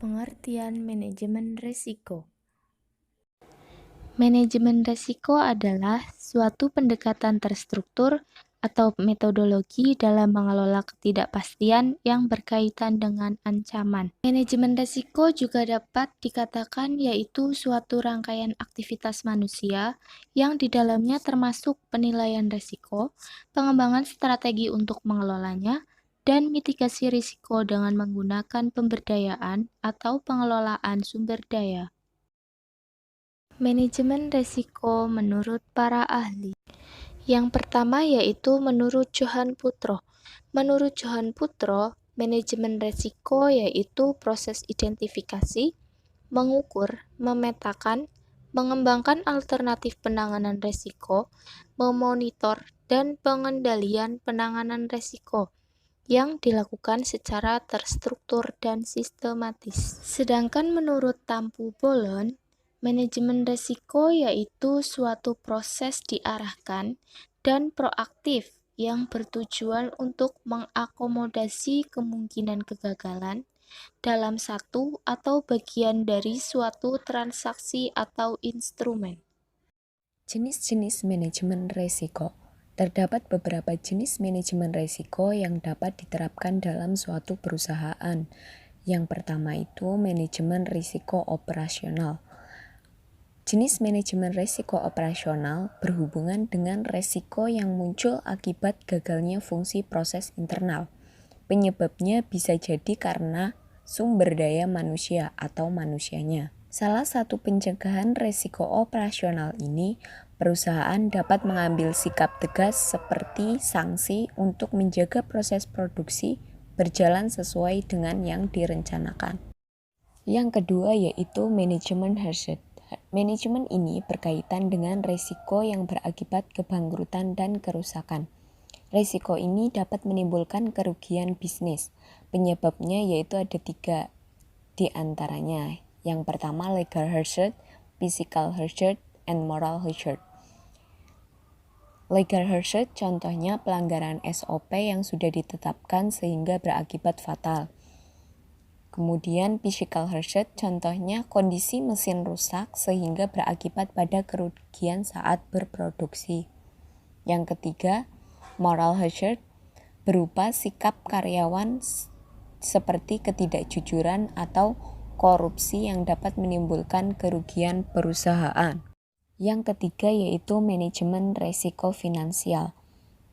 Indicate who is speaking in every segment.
Speaker 1: Pengertian manajemen risiko. Manajemen risiko adalah suatu pendekatan terstruktur atau metodologi dalam mengelola ketidakpastian yang berkaitan dengan ancaman. Manajemen risiko juga dapat dikatakan yaitu suatu rangkaian aktivitas manusia yang di dalamnya termasuk penilaian risiko, pengembangan strategi untuk mengelolanya, dan mitigasi risiko dengan menggunakan pemberdayaan atau pengelolaan sumber daya. Manajemen risiko menurut para ahli. Yang pertama yaitu menurut Johan Putro. Menurut Johan Putro, manajemen risiko yaitu proses identifikasi, mengukur, memetakan, mengembangkan alternatif penanganan risiko, memonitor, dan pengendalian penanganan risiko yang dilakukan secara terstruktur dan sistematis. Sedangkan menurut Tampu Bolon, manajemen risiko yaitu suatu proses diarahkan dan proaktif yang bertujuan untuk mengakomodasi kemungkinan kegagalan dalam satu atau bagian dari suatu transaksi atau instrumen.
Speaker 2: Jenis-jenis manajemen risiko. Terdapat beberapa jenis manajemen risiko yang dapat diterapkan dalam suatu perusahaan. Yang pertama itu manajemen risiko operasional. Jenis manajemen risiko operasional berhubungan dengan risiko yang muncul akibat gagalnya fungsi proses internal. Penyebabnya bisa jadi karena sumber daya manusia atau manusianya. Salah satu pencegahan risiko operasional ini, perusahaan dapat mengambil sikap tegas seperti sanksi untuk menjaga proses produksi berjalan sesuai dengan yang direncanakan. Yang kedua yaitu manajemen hazard. Manajemen ini berkaitan dengan risiko yang berakibat kebangkrutan dan kerusakan. Risiko ini dapat menimbulkan kerugian bisnis. Penyebabnya yaitu ada 3 di antaranya. Yang pertama legal hazard, physical hazard, and moral hazard. Legal hazard contohnya pelanggaran SOP yang sudah ditetapkan sehingga berakibat fatal. Kemudian physical hazard contohnya kondisi mesin rusak sehingga berakibat pada kerugian saat berproduksi. Yang ketiga, moral hazard berupa sikap karyawan seperti ketidakjujuran atau korupsi yang dapat menimbulkan kerugian perusahaan. Yang ketiga yaitu manajemen risiko finansial.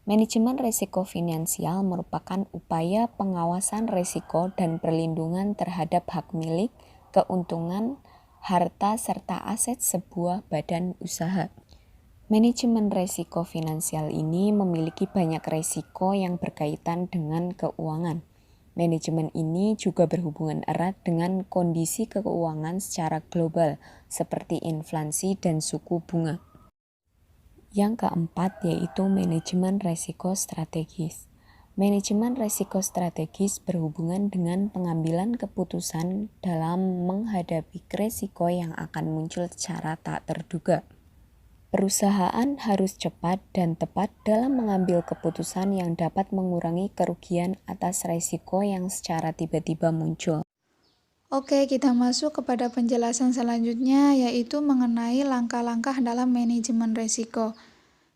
Speaker 2: Manajemen risiko finansial merupakan upaya pengawasan risiko dan perlindungan terhadap hak milik, keuntungan, harta, serta aset sebuah badan usaha. Manajemen risiko finansial ini memiliki banyak risiko yang berkaitan dengan keuangan. Manajemen ini juga berhubungan erat dengan kondisi keuangan secara global, seperti inflasi dan suku bunga. Yang keempat yaitu manajemen risiko strategis. Manajemen risiko strategis berhubungan dengan pengambilan keputusan dalam menghadapi risiko yang akan muncul secara tak terduga. Perusahaan harus cepat dan tepat dalam mengambil keputusan yang dapat mengurangi kerugian atas risiko yang secara tiba-tiba muncul.
Speaker 3: Oke, kita masuk kepada penjelasan selanjutnya, yaitu mengenai langkah-langkah dalam manajemen risiko.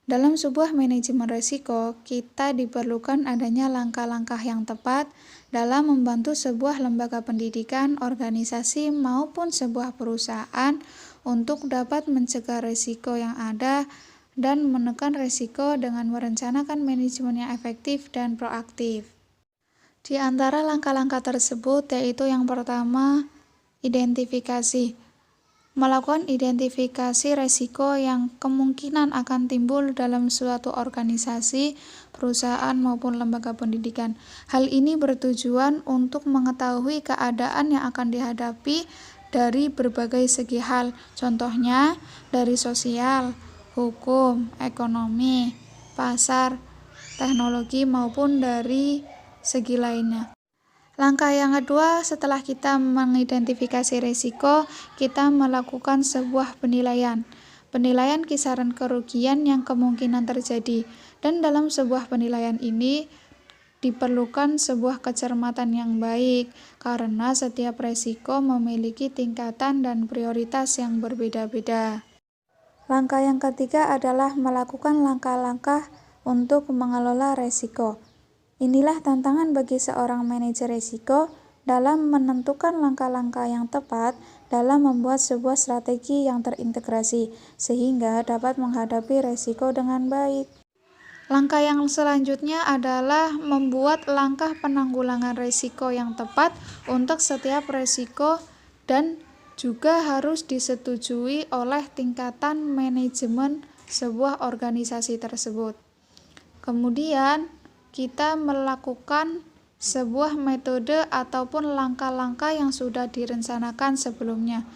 Speaker 3: Dalam sebuah manajemen risiko, kita diperlukan adanya langkah-langkah yang tepat dalam membantu sebuah lembaga pendidikan, organisasi, maupun sebuah perusahaan untuk dapat mencegah risiko yang ada dan menekan risiko dengan merencanakan manajemen yang efektif dan proaktif. Di antara langkah-langkah tersebut yaitu yang pertama, identifikasi. Melakukan identifikasi risiko yang kemungkinan akan timbul dalam suatu organisasi, perusahaan maupun lembaga pendidikan. Hal ini bertujuan untuk mengetahui keadaan yang akan dihadapi dari berbagai segi hal, contohnya dari sosial, hukum, ekonomi, pasar, teknologi maupun dari segi lainnya. Langkah yang kedua, setelah kita mengidentifikasi risiko, kita melakukan sebuah penilaian. Penilaian kisaran kerugian yang kemungkinan terjadi. Dan dalam sebuah penilaian ini diperlukan sebuah kecermatan yang baik, karena setiap resiko memiliki tingkatan dan prioritas yang berbeda-beda. Langkah yang ketiga adalah melakukan langkah-langkah untuk mengelola resiko. Inilah tantangan bagi seorang manajer risiko dalam menentukan langkah-langkah yang tepat dalam membuat sebuah strategi yang terintegrasi, sehingga dapat menghadapi risiko dengan baik. Langkah yang selanjutnya adalah membuat langkah penanggulangan risiko yang tepat untuk setiap risiko dan juga harus disetujui oleh tingkatan manajemen sebuah organisasi tersebut. Kemudian, kita melakukan sebuah metode ataupun langkah-langkah yang sudah direncanakan sebelumnya.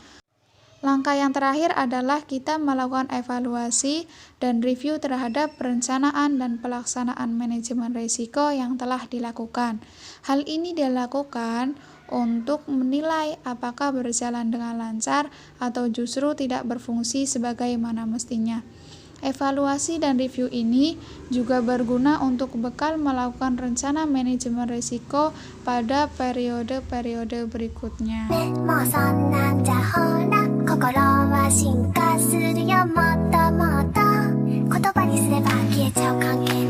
Speaker 3: Langkah yang terakhir adalah kita melakukan evaluasi dan review terhadap perencanaan dan pelaksanaan manajemen risiko yang telah dilakukan. Hal ini dilakukan untuk menilai apakah berjalan dengan lancar atau justru tidak berfungsi sebagaimana mestinya. Evaluasi dan review ini juga berguna untuk bekal melakukan rencana manajemen risiko pada periode-periode berikutnya.
Speaker 4: もうそんなんじゃほら心は進化するよもっともっと言葉にすれば消えちゃう